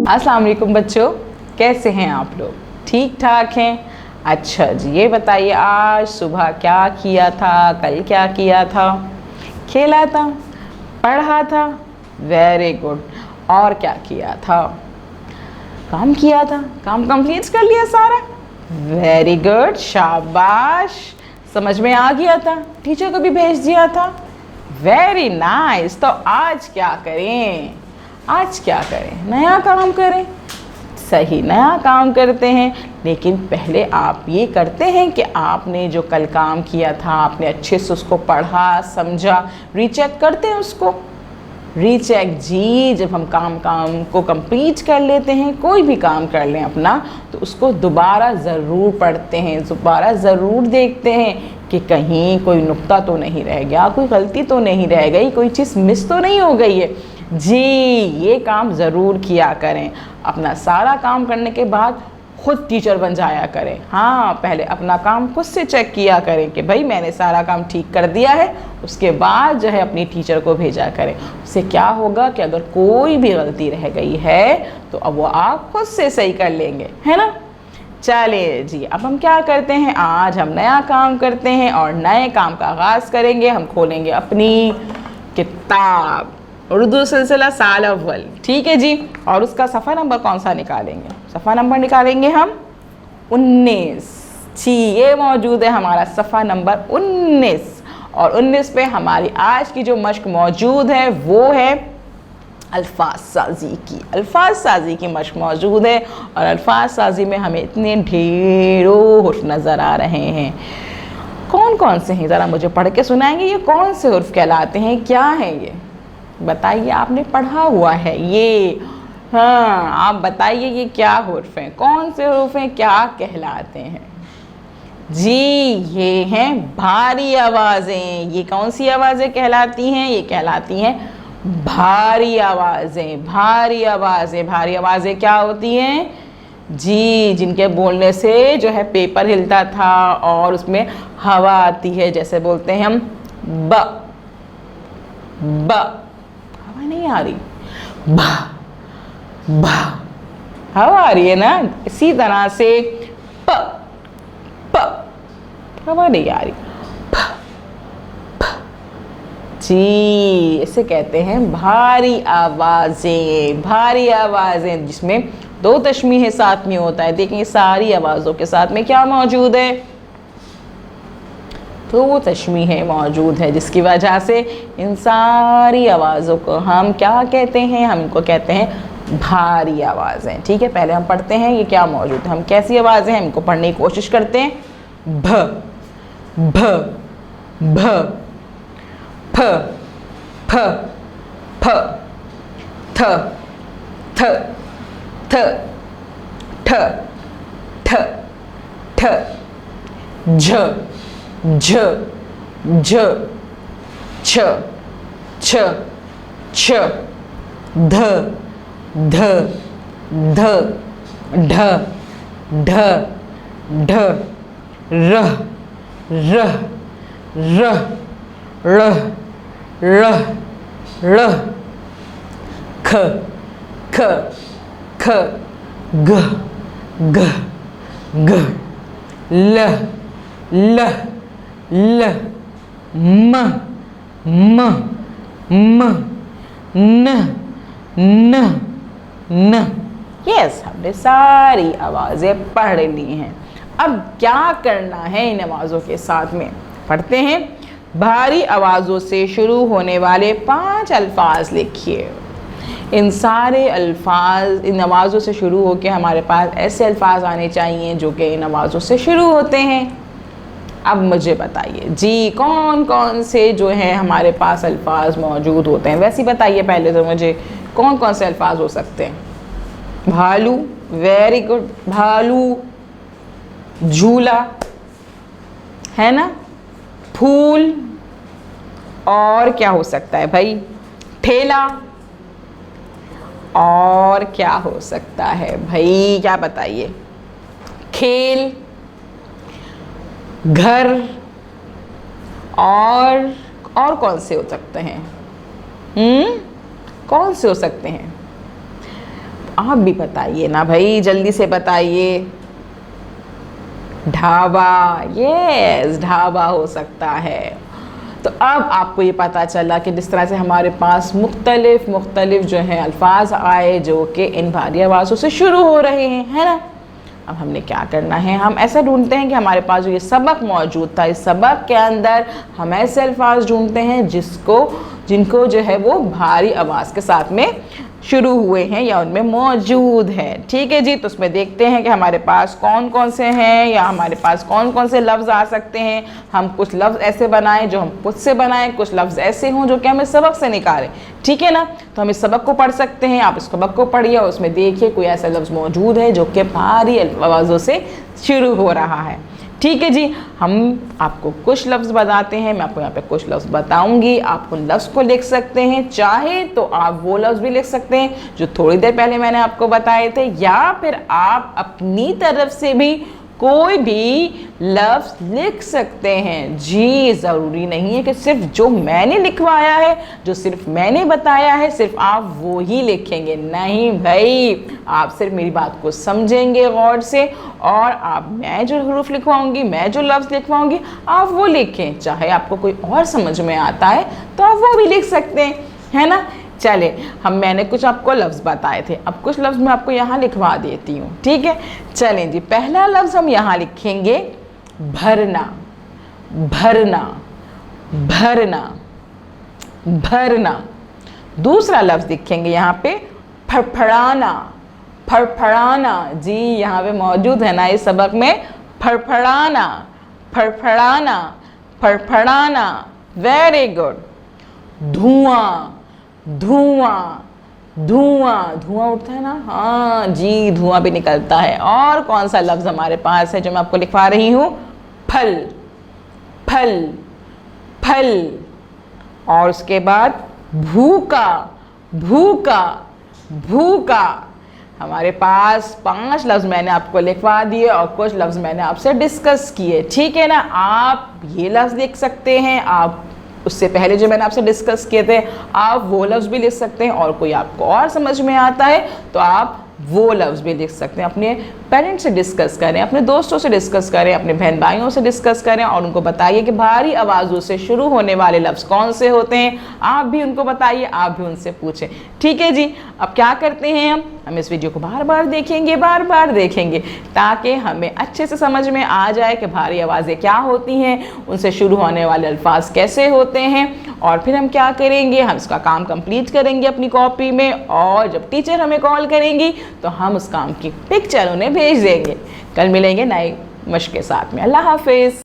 अस्सलाम वालेकुम बच्चों, कैसे हैं आप लोग? ठीक ठाक हैं? अच्छा जी, ये बताइए आज सुबह क्या किया था, कल क्या किया था? खेला था, पढ़ा था, वेरी गुड। और क्या किया था? काम किया था, काम कंप्लीट कर लिया सारा, वेरी गुड, शाबाश। समझ में आ गया था, टीचर को भी भेज दिया था, वेरी नाइस। तो आज क्या करें? आज क्या करें? नया काम करें। सही, नया काम करते हैं, लेकिन पहले आप ये करते हैं कि आपने जो कल काम किया था आपने अच्छे से उसको पढ़ा, समझा, रीचेक करते हैं उसको। रीचेक जी, जब हम काम को कंप्लीट कर लेते हैं, कोई भी काम कर लें अपना, तो उसको दोबारा ज़रूर पढ़ते हैं, दोबारा ज़रूर देखते हैं कि कहीं कोई नुक्ता तो नहीं रह गया, कोई गलती तो नहीं रह गई, कोई चीज़ मिस तो नहीं हो गई है जी। ये काम ज़रूर किया करें। अपना सारा काम करने के बाद खुद टीचर बन जाया करें। हाँ, पहले अपना काम खुद से चेक किया करें कि भाई मैंने सारा काम ठीक कर दिया है, उसके बाद जो है अपनी टीचर को भेजा करें। उससे क्या होगा कि अगर कोई भी गलती रह गई है तो अब वो आप खुद से सही कर लेंगे, है ना। चलिए जी, अब हम क्या करते हैं, आज हम नया काम करते हैं और नए काम का आगाज़ करेंगे। हम खोलेंगे अपनी किताब उर्दू सिलसिला साल अव्वल, ठीक है जी। और उसका सफ़ा नंबर कौन सा निकालेंगे? सफ़ा नंबर निकालेंगे हम 19 जी। ये मौजूद है हमारा सफ़ा नंबर 19, और 19 पे हमारी आज की जो मश्क मौजूद है वो है अल्फाज साजी की। अल्फाज साजी की मश्क मौजूद है, और अल्फाज साजी में हमें इतने ढेरों हुर्फ नज़र आ रहे हैं। कौन कौन से हैं, ज़रा मुझे पढ़ के सुनाएंगे? ये कौन से हुर्फ कहलाते हैं, क्या हैं ये बताइए? आपने पढ़ा हुआ है ये, हाँ, आप बताइए ये क्या हुर्फ हैं, कौन से हुर्फ हैं, क्या कहलाते हैं जी? ये हैं भारी आवाज़ें। ये कौन सी आवाज़ें कहलाती हैं? ये कहलाती हैं भारी आवाज़ें। भारी आवाज़ें, भारी आवाज़ें क्या होती हैं जी? जिनके बोलने से जो है पेपर हिलता था और उसमें हवा आती है, जैसे बोलते हैं हम ब। हवा नहीं आ रही, बा बा, हवा आ रही है ना। इसी तरह से प हवा नहीं आ रही, प जी। इसे कहते हैं भारी आवाज़ें। भारी आवाज़ें जिसमें दो तशमीह साथ में होता है। देखें, सारी आवाज़ों के साथ में क्या मौजूद है? तो वो तशमीह मौजूद है, जिसकी वजह से इन सारी आवाज़ों को हम क्या कहते हैं? हम इनको कहते हैं भारी आवाज़ें, ठीक है। पहले हम पढ़ते हैं ये क्या मौजूद है, हम कैसी आवाज़ें हैं इनको पढ़ने की कोशिश करते हैं। भ भ भ फ फ फ थ थ थ ठ ठ ठ झ झ झ छ छ छ ध ध ध ढ ढ ढ र र र ळ ळ ळ ख ख ख ग ग ग ल ल ल म म म न न न। यस, हमने सारी आवाज़ें पढ़ ली हैं। अब क्या करना है इन आवाज़ों के साथ में? पढ़ते हैं। भारी आवाज़ों से शुरू होने वाले 5 अल्फाज लिखिए। इन सारे अल्फाज, इन आवाज़ों से शुरू होकर हमारे पास ऐसे अल्फाज आने चाहिए जो कि इन आवाज़ों से शुरू होते हैं। अब मुझे बताइए जी, कौन कौन से जो हैं हमारे पास अल्फाज मौजूद होते हैं? वैसे ही बताइए पहले तो मुझे, कौन कौन से अल्फाज हो सकते हैं? भालू, वेरी गुड, भालू। झूला, है ना। फूल, और क्या हो सकता है भाई? ठेला। और क्या हो सकता है भाई, क्या बताइए? खेल, घर, और कौन से हो सकते हैं? कौन से हो सकते हैं? आप भी बताइए ना भाई, जल्दी से बताइए। ढाबा, यस ढाबा हो सकता है। तो अब आपको ये पता चला कि जिस तरह से हमारे पास मुख्तलिफ जो हैं अल्फाज आए जो कि इन भारी आवाज़ों से शुरू हो रहे हैं, है ना। अब हमने क्या करना है, हम ऐसा ढूंढते हैं कि हमारे पास जो ये सबक मौजूद था, इस सबक के अंदर हम ऐसे अल्फाज ढूंढते हैं जिनको जो है वो भारी आवाज़ के साथ में शुरू हुए हैं या उनमें मौजूद है। ठीक है जी, तो उसमें देखते हैं कि हमारे पास कौन कौन से हैं या हमारे पास कौन कौन से लफ्ज़ आ सकते हैं। हम कुछ लफ्ज़ ऐसे बनाएं जो हम खुद से बनाएं, कुछ लफ्ज़ ऐसे हों जो कि हमें सबक से निकालें। ठीक है ना, तो हम इस सबक को पढ़ सकते हैं। आप इस सबक को पढ़िए और उसमें देखिए कोई ऐसा लफ्ज़ मौजूद है जो कि भारी आवाज़ों से शुरू हो रहा है। ठीक है जी, हम आपको कुछ लफ्ज़ बताते हैं, मैं आपको यहाँ पे कुछ लफ्ज़ बताऊंगी, आप उन लफ्ज़ को लिख सकते हैं। चाहे तो आप वो लफ्ज़ भी लिख सकते हैं जो थोड़ी देर पहले मैंने आपको बताए थे, या फिर आप अपनी तरफ से भी कोई भी लफ्ज़ लिख सकते हैं। जी, ज़रूरी नहीं है कि सिर्फ जो मैंने लिखवाया है, जो सिर्फ मैंने बताया है, सिर्फ आप वो ही लिखेंगे। नहीं भाई, आप सिर्फ मेरी बात को समझेंगे गौर से, और आप मैं जो हरूफ लिखवाऊंगी, मैं जो लफ्ज़ लिखवाऊंगी, आप वो लिखें। चाहे आपको कोई और समझ में आता है तो आप वो भी लिख सकते हैं, है ना। चले, मैंने कुछ आपको लफ्ज़ बताए थे, अब कुछ लफ्ज़ मैं आपको यहाँ लिखवा देती हूँ। ठीक है, चलें जी, पहला लफ्ज़ हम यहाँ लिखेंगे भरना, भरना, भरना, भरना। दूसरा लफ्ज़ लिखेंगे यहाँ पे फड़फड़ाना, फड़फड़ाना। जी, यहाँ पे मौजूद है ना इस सबक में, फड़फड़ाना, फड़फड़ाना, फड़फड़ाना। Very good. धुआं, धुआं, धुआं, धुआं उठता है ना, हाँ जी, धुआं भी निकलता है। और कौन सा लफ्ज़ हमारे पास है जो मैं आपको लिखवा रही हूँ, फल, फल, फल। और उसके बाद भूखा, भूखा, भूखा। हमारे पास 5 लफ्ज़ मैंने आपको लिखवा दिए और कुछ लफ्ज़ मैंने आपसे डिस्कस किए। ठीक है ना, आप ये लफ्ज़ लिख सकते हैं, आप उससे पहले जो मैंने आपसे डिस्कस किए थे आप वो लफ्ज़ भी लिख सकते हैं, और कोई आपको और समझ में आता है तो आप वो लफ्ज़ भी लिख सकते हैं। अपने पेरेंट्स से डिस्कस करें, अपने दोस्तों से डिस्कस करें, अपने बहन भाइयों से डिस्कस करें और उनको बताइए कि भारी आवाज़ों से शुरू होने वाले लफ्ज़ कौन से होते हैं। आप भी उनको बताइए, आप भी उनसे पूछें। ठीक है जी, अब क्या करते हैं, हम इस वीडियो को बार बार देखेंगे, बार बार देखेंगे, ताकि हमें अच्छे से समझ में आ जाए कि भारी आवाज़ें क्या होती हैं, उनसे शुरू होने वाले अल्फाज कैसे होते हैं। और फिर हम क्या करेंगे, हम इसका काम कंप्लीट करेंगे अपनी कॉपी में, और जब टीचर हमें कॉल करेंगी तो हम उस काम की पिक्चर उन्हें भेज देंगे। कल मिलेंगे नई मश्क के साथ में। अल्लाह हाफिज़।